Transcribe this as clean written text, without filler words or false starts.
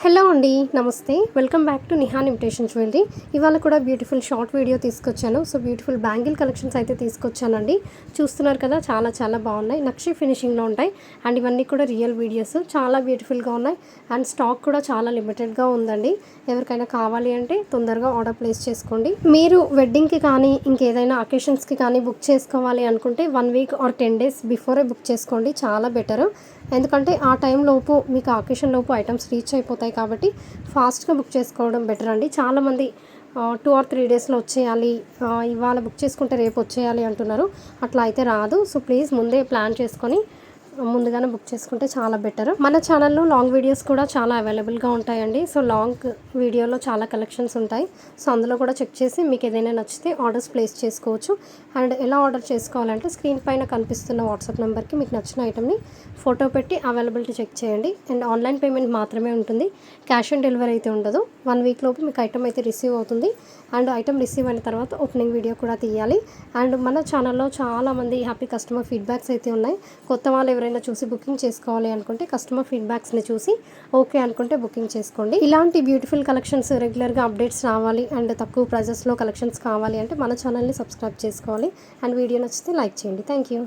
Hello అండి, నమస్తే. Welcome back to Nihan imitation jewellery. ఇవాళ కూడా బ్యూటిఫుల్ షార్ట్ వీడియో తీసుకొచ్చాను. సో బ్యూటిఫుల్ బ్యాంగిల్ కలెక్షన్స్ అయితే తీసుకొచ్చానండి. చూస్తున్నారు కదా, చాలా చాలా బాగున్నాయి. నక్షి ఫినిషింగ్లో ఉంటాయి అండ్ ఇవన్నీ కూడా రియల్ వీడియోస్. చాలా బ్యూటిఫుల్గా ఉన్నాయి అండ్ స్టాక్ కూడా చాలా లిమిటెడ్గా ఉందండి. ఎవరికైనా కావాలి అంటే తొందరగా ఆర్డర్ ప్లేస్ చేసుకోండి. మీరు వెడ్డింగ్కి కానీ ఇంకేదైనా అకేషన్స్కి కానీ బుక్ చేసుకోవాలి అనుకుంటే 1 week or 10 days before book చేసుకోండి, చాలా బెటర్. ఎందుకంటే ఆ టైం లోపు మీకు అకేషన్ లోపు ఐటమ్స్ రీచ్ అయిపోతాయి కాబట్టి ఫాస్ట్గా బుక్ చేసుకోవడం బెటర్ అండి. చాలామంది 2 or 3 డేస్లో వచ్చేయాలి, ఇవాళ బుక్ చేసుకుంటే రేపు వచ్చేయాలి అంటున్నారు. అట్లా అయితే రాదు. సో ప్లీజ్ ముందే ప్లాన్ చేసుకొని ముందుగానే బుక్ చేసుకుంటే చాలా బెటర్. మన ఛానల్లో లాంగ్ వీడియోస్ కూడా చాలా అవైలబుల్గా ఉంటాయండి. సో లాంగ్ వీడియోలో చాలా కలెక్షన్స్ ఉంటాయి. సో అందులో కూడా చెక్ చేసి మీకు ఏదైనా నచ్చితే ఆర్డర్స్ ప్లేస్ చేసుకోవచ్చు. అండ్ ఎలా ఆర్డర్ చేసుకోవాలంటే స్క్రీన్ పైన కనిపిస్తున్న వాట్సాప్ నెంబర్కి మీకు నచ్చిన ఐటమ్ని ఫోటో పెట్టి అవైలబిలిటీ చెక్ చేయండి. అండ్ ఆన్లైన్ పేమెంట్ మాత్రమే ఉంటుంది, క్యాష్ ఆన్ డెలివరీ అయితే ఉండదు. 1 వీక్ లోపు మీకు ఐటమ్ అయితే రిసీవ్ అవుతుంది. అండ్ ఐటమ్ రిసీవ్ అయిన తర్వాత ఓపెనింగ్ వీడియో కూడా తీయాలి. అండ్ మన ఛానల్లో చాలామంది హ్యాపీ కస్టమర్ ఫీడ్బ్యాక్స్ అయితే ఉన్నాయి. కొత్త వాళ్ళు ఎవరైనా చూసి బుకింగ్ చేసుకోవాలి అనుకుంటే కస్టమర్ ఫీడ్బ్యాక్స్ని చూసి ఓకే అనుకుంటే బుకింగ్ చేసుకోండి. ఇలాంటి బ్యూటిఫుల్ కలెక్షన్స్ రెగ్యులర్గా అప్డేట్స్ రావాలి అండ్ తక్కువ ప్రైజెస్లో కలెక్షన్స్ కావాలి అంటే మన ఛానల్ని సబ్స్క్రైబ్ చేసుకోవాలి. అండ్ వీడియో నచ్చితే లైక్ చేయండి. Thank you.